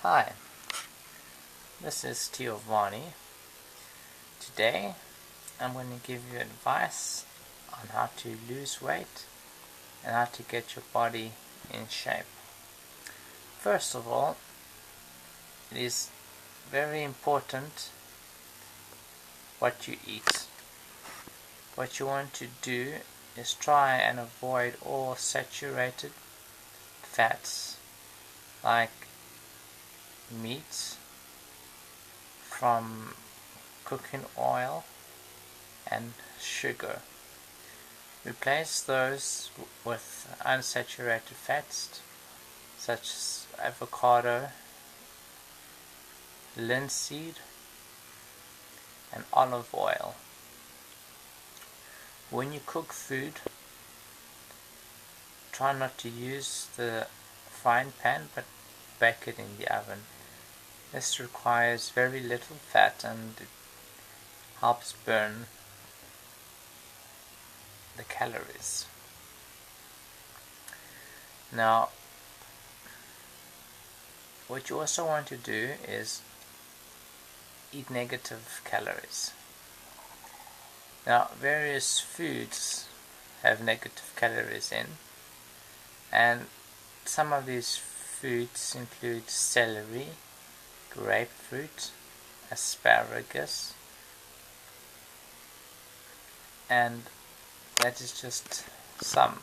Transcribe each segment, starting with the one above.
Hi, this is Giovanni. Today I'm going to give you advice on how to lose weight and how to get your body in shape. First of all, it is very important what you eat. What you want to do is try and avoid all saturated fats like meat from cooking oil and sugar. Replace those with unsaturated fats such as avocado, linseed, and olive oil. When you cook food, try not to use the frying pan but bake it in the oven. This requires very little fat and it helps burn the calories. Now, what you also want to do is eat negative calories. Now, various foods have negative calories in, and some of these foods include celery, grapefruit, asparagus, and that is just some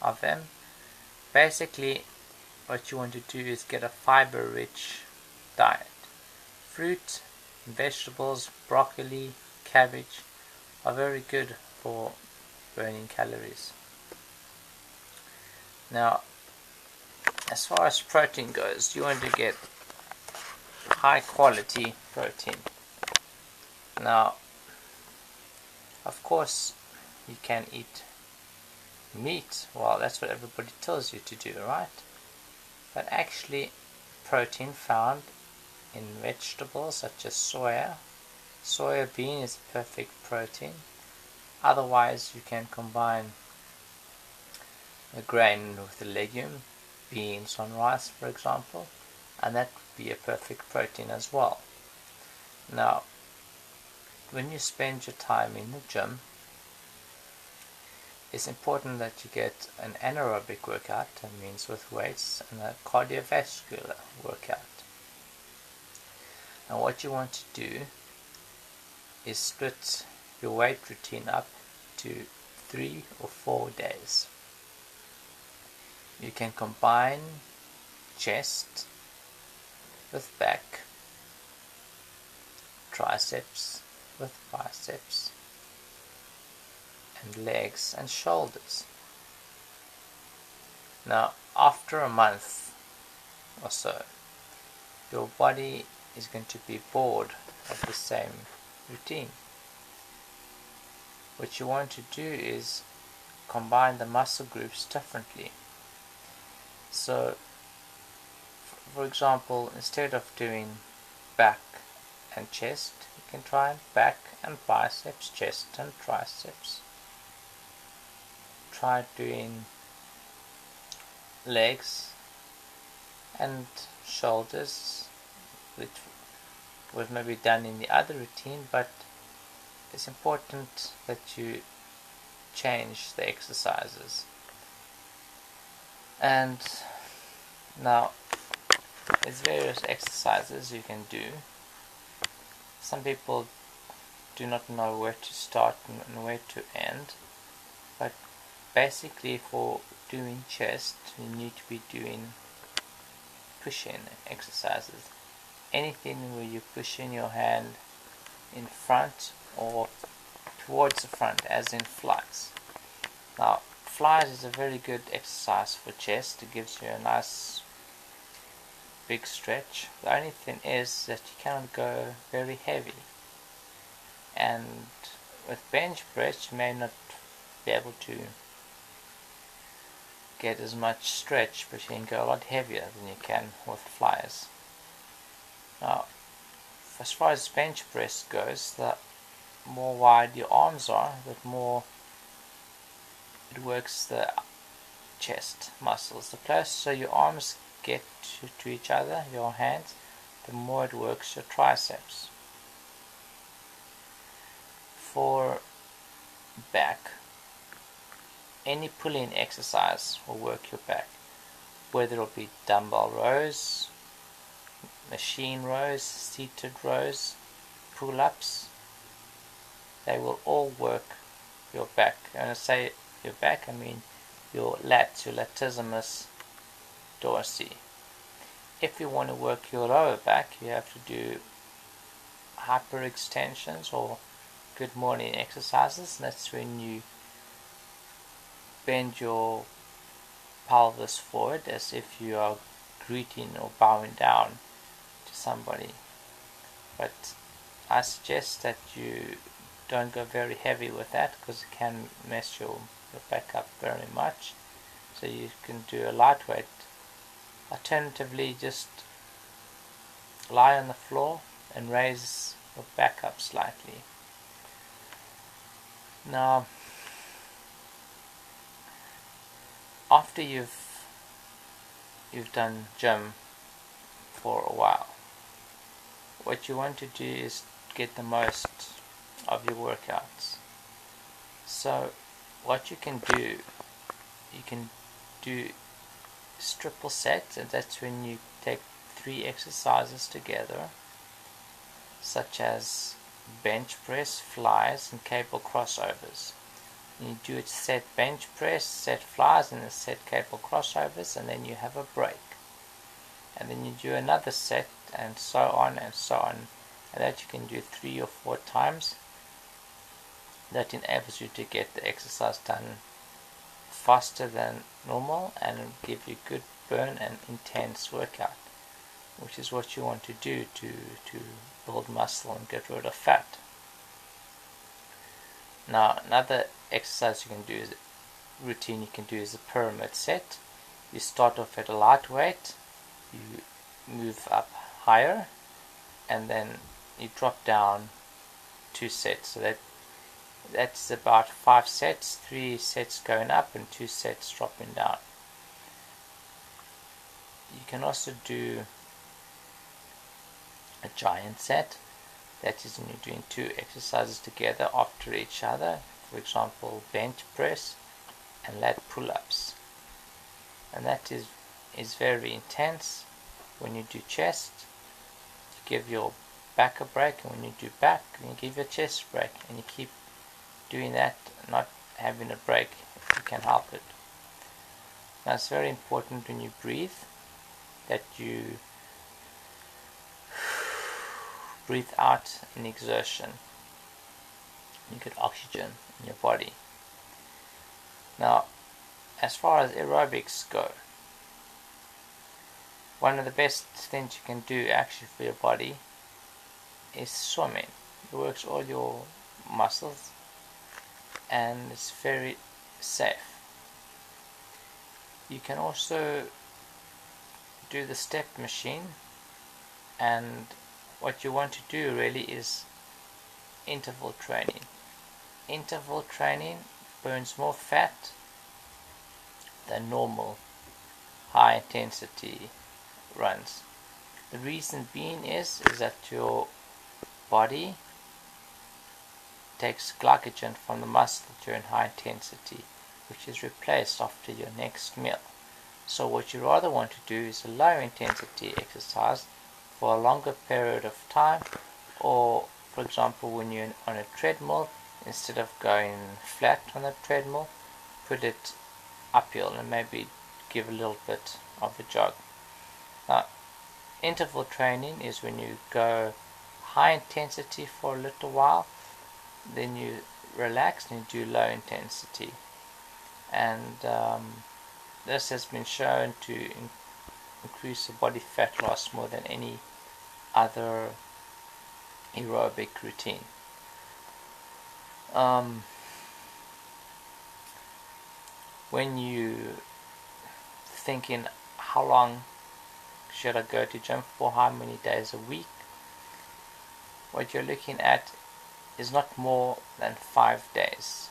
of them. Basically, what you want to do is get a fiber-rich diet. Fruit, vegetables, broccoli, cabbage are very good for burning calories. Now, as far as protein goes, you want to get high quality protein. Now, of course, you can eat meat. Well, that's what everybody tells you to do, right? But actually, protein found in vegetables such as soya bean is perfect protein. Otherwise, you can combine a grain with a legume, beans on rice, for example, and that would be a perfect protein as well. Now, when you spend your time in the gym, it's important that you get an anaerobic workout, that means with weights, and a cardiovascular workout. And what you want to do is split your weight routine up to 3 or 4 days. You can combine chest with back, triceps with biceps, and legs and shoulders. Now, after a month or so, your body is going to be bored of the same routine. What you want to do is combine the muscle groups differently. So, for example, instead of doing back and chest, you can try back and biceps, chest and triceps. Try doing legs and shoulders, which was maybe done in the other routine, but it's important that you change the exercises. And now, there's various exercises you can do. Some people do not know where to start and where to end, but basically for doing chest, you need to be doing push-in exercises. Anything where you push in your hand in front or towards the front, as in flies. Now, flies is a very good exercise for chest. It gives you a nice big stretch. The only thing is that you cannot go very heavy. And with bench press, you may not be able to get as much stretch, but you can go a lot heavier than you can with flies. Now, as far as bench press goes, the more wide your arms are, the more it works the chest muscles. The closer your arms get to each other, your hands, the more it works your triceps. For back, any pull-in exercise will work your back, whether it'll be dumbbell rows, machine rows, seated rows, pull-ups. They will all work your back. And when I say your back, I mean your lats, your latissimus dorsi. If you want to work your lower back, you have to do hyperextensions or good morning exercises, and that's when you bend your pelvis forward as if you are greeting or bowing down to somebody. But I suggest that you don't go very heavy with that, because it can mess your back up very much. So you can do a lightweight. Alternatively, just lie on the floor and raise your back up slightly. Now, after you've done gym for a while, what you want to do is get the most of your workouts. So what you can do triple sets, and that's when you take 3 exercises together, such as bench press, flies, and cable crossovers. And you do a set bench press, set flies, and a set cable crossovers, and then you have a break. And then you do another set, and so on and so on. And that you can do 3 or 4 times. That enables you to get the exercise done faster than normal and give you good burn and intense workout, which is what you want to do to build muscle and get rid of fat. Now, another exercise you can do, routine you can do, is a pyramid set. You start off at a lightweight, you move up higher, and then you drop down 2 sets. So that's about 5 sets, 3 sets going up and 2 sets dropping down. You can also do a giant set. That is when you're doing 2 exercises together after each other. For example, bench press and lat pull-ups. And that is very intense. When you do chest, you give your back a break, and when you do back, you give your chest a break, and you keep doing that, not having a break if you can help it. Now, it's very important when you breathe that you breathe out in exertion. You get oxygen in your body. Now, as far as aerobics go, one of the best things you can do actually for your body is swimming. It works all your muscles and it's very safe. You can also do the step machine, and what you want to do really is interval training. Interval training burns more fat than normal high intensity runs. The reason being is that your body takes glycogen from the muscle during high intensity, which is replaced after your next meal. So what you rather want to do is a low intensity exercise for a longer period of time, or for example when you're on a treadmill, instead of going flat on the treadmill, put it uphill and maybe give a little bit of a jog. Now, interval training is when you go high intensity for a little while, then you relax and you do low intensity, and this has been shown to increase the body fat loss more than any other aerobic routine. When you thinking how long should I go to gym for, how many days a week, what you're looking at is not more than 5 days.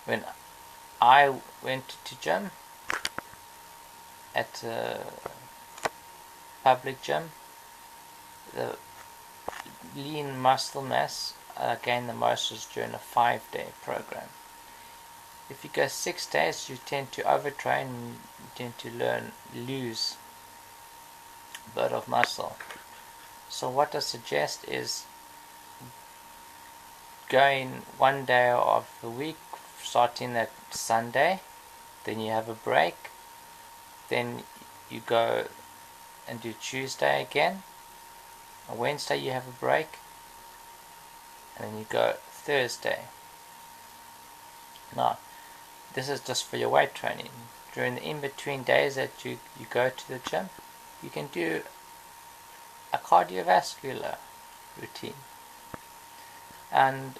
When I went to gym, at a public gym, the lean muscle mass gain the most is during a 5-day program. If you go 6 days, you tend to overtrain and you tend to lose a bit of muscle. So what I suggest is going 1 day of the week, starting at Sunday, then you have a break, then you go and do Tuesday again, on Wednesday you have a break, and then you go Thursday. Now, this is just for your weight training. During the in-between days that you go to the gym, you can do a cardiovascular routine. And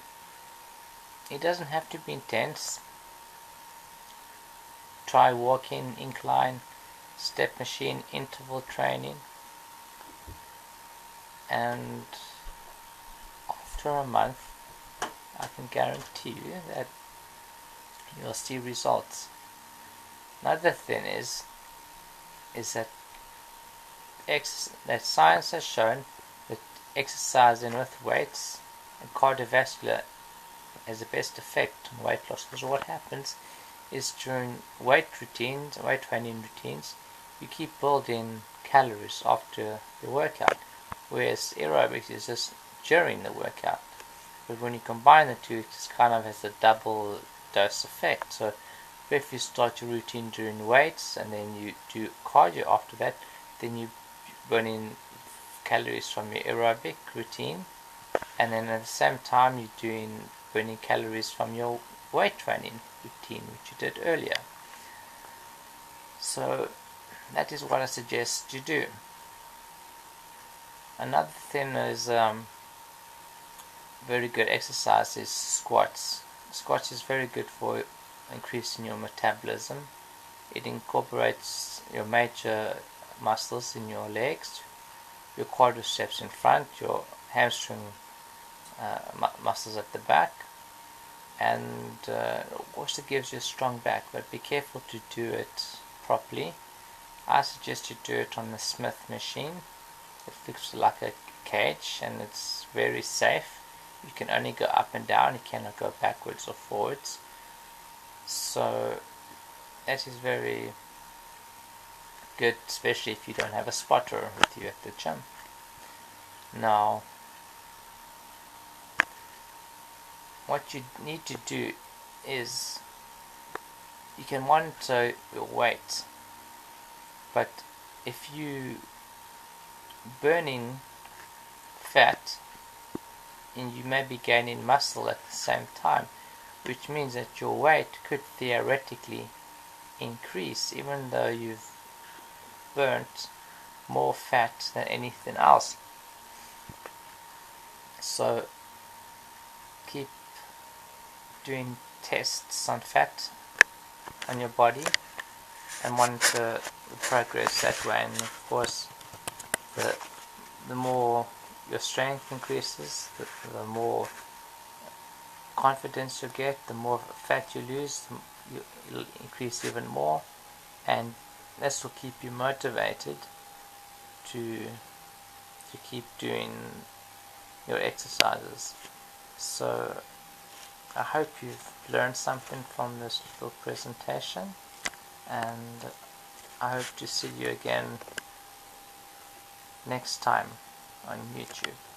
it doesn't have to be intense. Try walking, incline, step machine, interval training. And after a month, I can guarantee you that you'll see results. Another thing is that science has shown that exercising with weights and cardiovascular has the best effect on weight loss. Because what happens is during weight training routines, you keep building calories after the workout, whereas aerobics is just during the workout. But when you combine the two, it just kind of has a double dose effect. So if you start your routine during weights and then you do cardio after that, then you burn in calories from your aerobic routine, and then at the same time you're burning calories from your weight training routine, which you did earlier. So that is what I suggest you do. Another thing is very good exercise is squats. Squats is very good for increasing your metabolism. It incorporates your major muscles in your legs, your quadriceps in front, your hamstring muscles at the back, and also gives you a strong back. But be careful to do it properly. I suggest you do it on the Smith machine. It looks like a cage and it's very safe. You can only go up and down, you cannot go backwards or forwards. So that is very good, especially if you don't have a spotter with you at the gym. Now, what you need to do is you can monitor your weight, but if you burning fat and you may be gaining muscle at the same time, which means that your weight could theoretically increase even though you've burnt more fat than anything else. So keep doing tests on fat on your body and monitor the progress that way. And of course, the more your strength increases, the more confidence you get, the more fat you lose, you'll increase even more, and this will keep you motivated to keep doing your exercises. So I hope you've learned something from this little presentation, and I hope to see you again next time on YouTube.